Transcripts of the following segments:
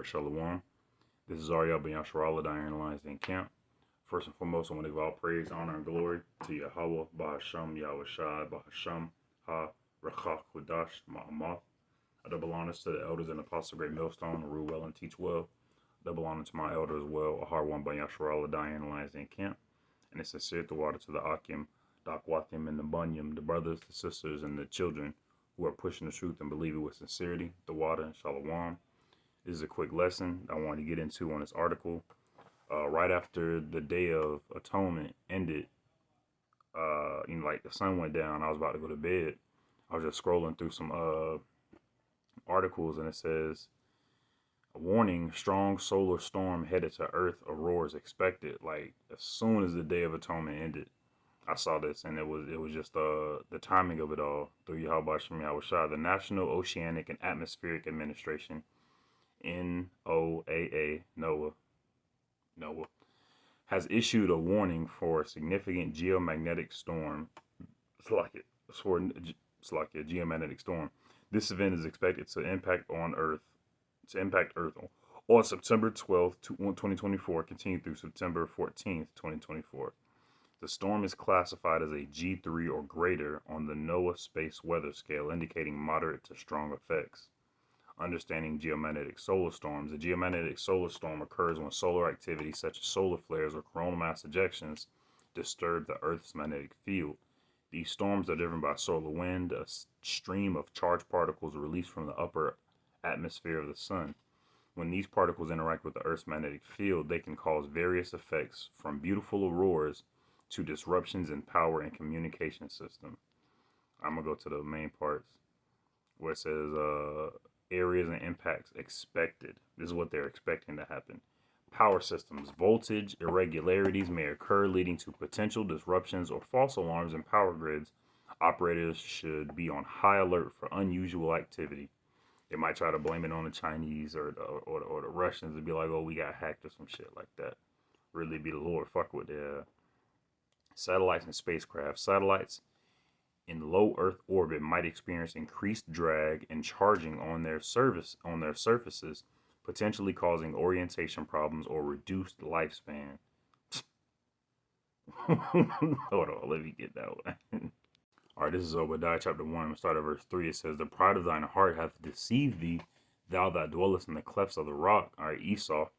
Alright, Shalom. This is Arya Ben Yasharallah, the Iron Lions in camp. First and foremost, I want to give all praise, honor, and glory to Yahawah, Bahasham, Yahawashi, Bahasham, Ha, Rachach, Hudash, Ma'amath. I double honors to the elders and apostles, great millstone, who rule well and teach well. Double honor to my elder as well, Ahar one Ben Yasharallah, the Iron Lions in camp. And it's sincere to water to the Akim, Dakwathim, and the Bunyam, the brothers, the sisters, and the children who are pushing the truth and believe it with sincerity, the water, and Shalom. This is a quick lesson I wanted to get into on this article. Right after the Day of Atonement ended, like the sun went down, I was about to go to bed. I was just scrolling through some articles, and it says, a warning, strong solar storm headed to Earth, auroras expected. Like, as soon as the Day of Atonement ended, I saw this, and it was just the timing of it all through Yahawashi, Yahawashi, the National Oceanic and Atmospheric Administration, NOAA, NOAA, has issued a warning for a significant geomagnetic storm. It's like a geomagnetic storm. This event is expected to impact Earth on September 12th, 2024, continue through September 14th, 2024. The storm is classified as a G3 or greater on the NOAA Space Weather Scale, indicating moderate to strong effects. Understanding geomagnetic solar storms. A geomagnetic solar storm occurs when solar activity such as solar flares or coronal mass ejections disturb the Earth's magnetic field. These storms are driven by solar wind, a stream of charged particles released from the upper atmosphere of the sun. When these particles interact with the Earth's magnetic field, they can cause various effects, from beautiful auroras to disruptions in power and communication system. I'm going to go to the main parts where it says areas and impacts expected. This is what they're expecting to happen. Power systems. Voltage irregularities may occur, leading to potential disruptions or false alarms in power grids. Operators should be on high alert for unusual activity. They might try to blame it on the Chinese or the Russians and be like, oh, we got hacked or some shit like that. Really be the Lord. Fuck with the satellites and spacecraft. Satellites in low Earth orbit might experience increased drag and charging on their surfaces, potentially causing orientation problems or reduced lifespan. Hold on, let me get that one. All right, this is Obadiah chapter 1. I'm going to start at verse 3. It says, the pride of thine heart hath deceived thee, thou that dwellest in the clefts of the rock. All right, Esau,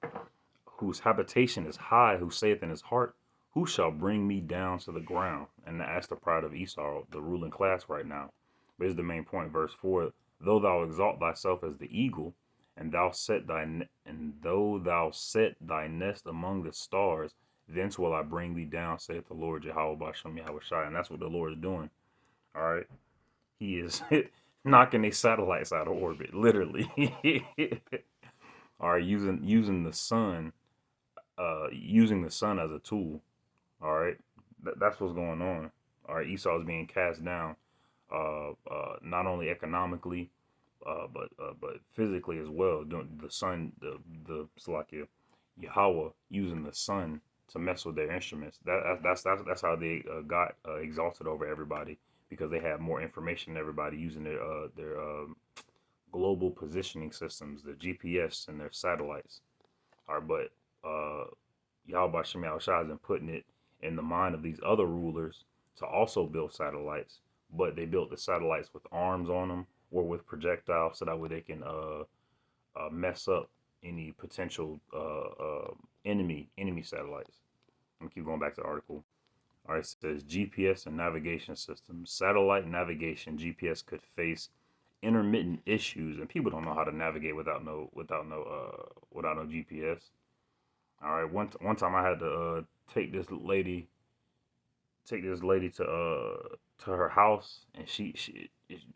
whose habitation is high, who saith in his heart, who shall bring me down to the ground? And that's the pride of Esau, the ruling class right now. But here's the main point, verse 4. Though thou exalt thyself as the eagle, and though thou set thy nest among the stars, thence will I bring thee down, saith the Lord Jehovah Bashem Yahawashi. And that's what the Lord is doing. All right. He is knocking these satellites out of orbit, literally. All right, using the sun as a tool. All right, that's what's going on. All right, Esau is being cast down, not only economically, but physically as well. The sun, the Salakia, Yahawah using the sun to mess with their instruments. That's how they got exalted over everybody, because they had more information than everybody, using their global positioning systems, their GPS and their satellites. All right, but Yahweh Shemel Shah isn't putting it in the mind of these other rulers to also build satellites, but they built the satellites with arms on them or with projectiles, so that way they can mess up any potential enemy satellites. I'm gonna keep going back to the article. All right, it says GPS and navigation systems. Satellite navigation GPS could face intermittent issues, and people don't know how to navigate without no GPS. All right, one time I had to take this lady to her house, and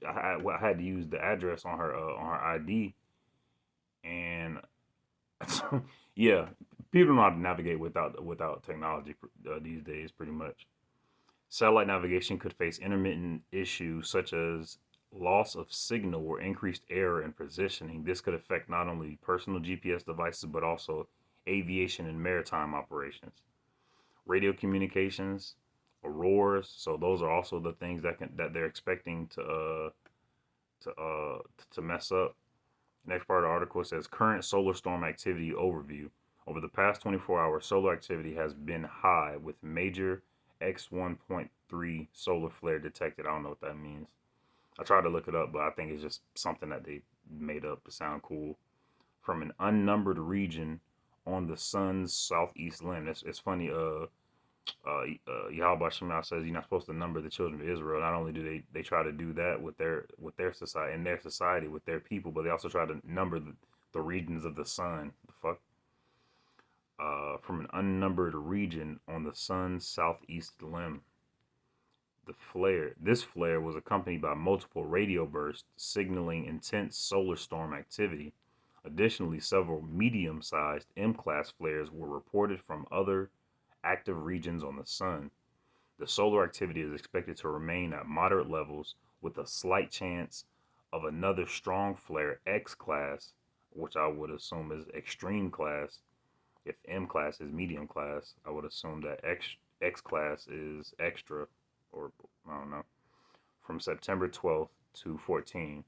I had to use the address on her ID, and yeah, people don't know how to navigate without technology these days, pretty much. Satellite navigation could face intermittent issues such as loss of signal or increased error in positioning. This could affect not only personal GPS devices, but also aviation and maritime operations. Radio communications, auroras. So those are also the things that they're expecting to mess up. Next part of the article says current solar storm activity overview. Over the past 24 hours, solar activity has been high with major X1.3 solar flare detected. I don't know what that means. I tried to look it up, but I think it's just something that they made up to sound cool. From an unnumbered region on the sun's southeast limb. It's funny. Yahawashi says you're not supposed to number the children of Israel. Not only do they try to do that with their society in their society with their people, but they also try to number the regions of the sun. The fuck. From an unnumbered region on the sun's southeast limb. This flare was accompanied by multiple radio bursts signaling intense solar storm activity. Additionally, several medium-sized M-class flares were reported from other active regions on the sun. The solar activity is expected to remain at moderate levels with a slight chance of another strong flare X-class, which I would assume is extreme class. If M-class is medium class, I would assume that X-class is extra, or I don't know, from September 12th to 14th.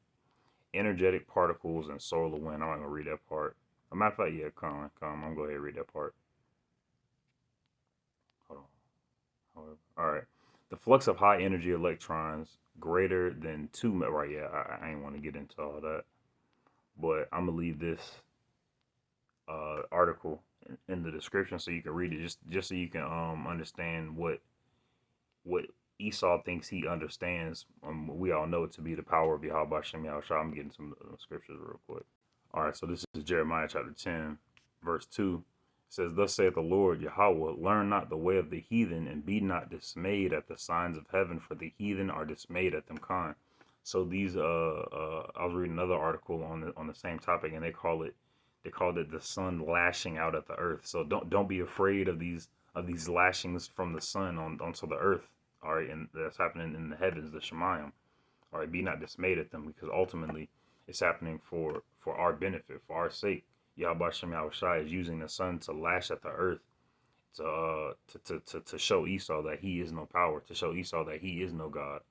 Energetic particles and solar wind. I'm not going to read that part. A matter of fact, yeah, come. I'm going to go ahead and read that part. Hold on. All right. The flux of high energy electrons greater than 2, right, yeah, I ain't want to get into all that. But I'm going to leave this article in the description so you can read it, just so you can understand what Esau thinks he understands. We all know it to be the power of Yahawah Shem Yahawashi. I'm getting some scriptures real quick. All right, so this is Jeremiah chapter 10, verse 2. It says, "Thus saith the Lord Yahawah, learn not the way of the heathen, and be not dismayed at the signs of heaven, for the heathen are dismayed at them kind." So these, I was reading another article on the same topic, and they called it the sun lashing out at the earth. So don't be afraid of these lashings from the sun onto the earth. All right, and that's happening in the heavens, the Shemayim. All right, be not dismayed at them, because ultimately it's happening for our benefit, for our sake. Yahweh Shem Yahawashi is using the sun to lash at the earth to show Esau that he is no power, to show Esau that he is no God.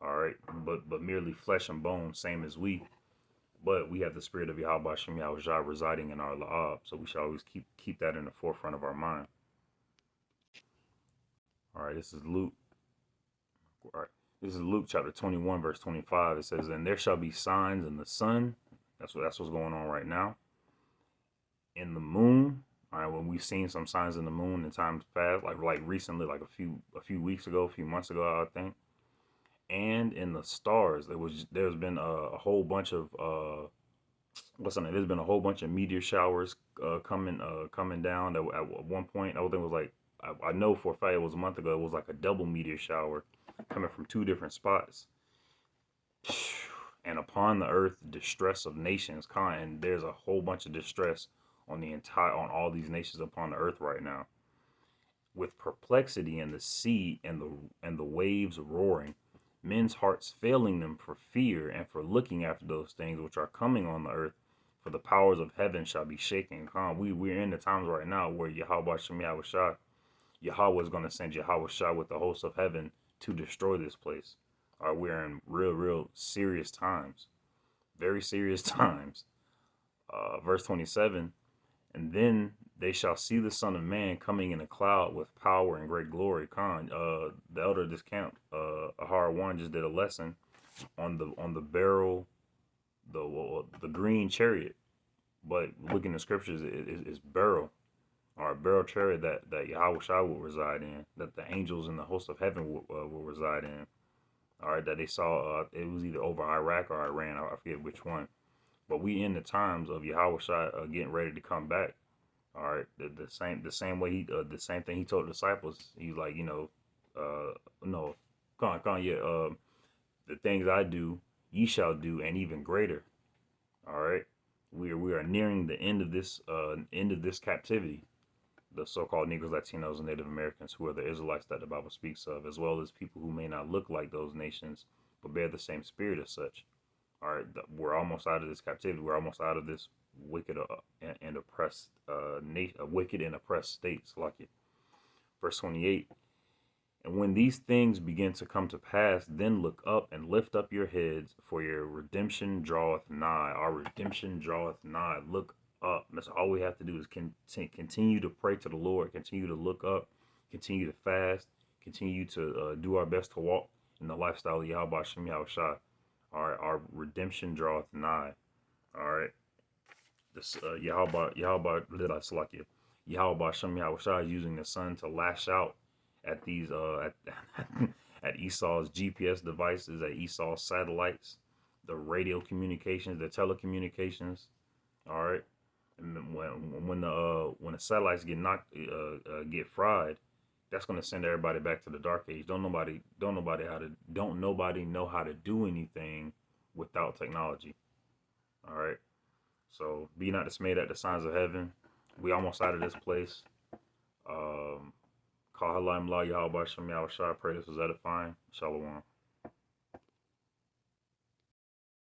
All right, but merely flesh and bone, same as we. But we have the spirit of Yahweh Shem Yahawashi residing in our la'ab, so we should always keep that in the forefront of our mind. All right, this is Luke. All right, this is Luke chapter 21, verse 25. It says, "And there shall be signs in the sun." That's what's going on right now. In the moon. All right, when we've seen some signs in the moon in times past, like recently, like a few weeks ago, a few months ago, I think. And in the stars, there's been a whole bunch of there's been a whole bunch of meteor showers coming down. That at one point, I think it was like, I know for a fact it was a month ago, it was like a double meteor shower coming from two different spots. And upon the earth, distress of nations, and there's a whole bunch of distress on all these nations upon the earth right now, with perplexity in the sea and the waves roaring, men's hearts failing them for fear and for looking after those things which are coming on the earth, for the powers of heaven shall be shaken. We're in the times right now where Yahawah Shem Yahawashi, Yahawah is going to send Yahawashi with the hosts of heaven to destroy this place. We're in real serious times, very serious times. Verse 27, "And then they shall see the Son of Man coming in a cloud with power and great glory." The elder of this camp, Ahar One, just did a lesson on the barrel, the green chariot. But looking at the scriptures, it's barrel, or a barrel chariot that Yahawashi will reside in, that the angels and the host of heaven will reside in. All right, that they saw, it was either over Iraq or Iran, I forget which one. But we in the times of Yahawashi getting ready to come back. All right, the same way the same thing he told the disciples. He's like, no, yeah, the things I do, ye shall do, and even greater. All right, we are nearing the end of this captivity. The so-called Negroes, Latinos, and Native Americans, who are the Israelites that the Bible speaks of, as well as people who may not look like those nations, but bear the same spirit as such. All right, we're almost out of this captivity. We're almost out of this wicked and oppressed wicked and oppressed states. Like it. Verse 28. And when these things begin to come to pass, then look up and lift up your heads, for your redemption draweth nigh. Our redemption draweth nigh. Look up. That's all we have to do is continue to pray to the Lord, continue to look up, continue to fast, continue to do our best to walk in the lifestyle of Yahawah Shem Yahawashi. Our redemption draweth nigh. All right. This Yahawah Shem Yahawashi is using the sun to lash out at these at Esau's GPS devices, at Esau's satellites, the radio communications, the telecommunications. All right, and then when the satellites get fried, that's gonna send everybody back to the dark age. Don't nobody know how to do anything without technology. All right, so be not dismayed at the signs of heaven. We almost out of this place. Um, Call Halayim La Yahawah Shem Yahawashi. Pray this was edifying. Shalom.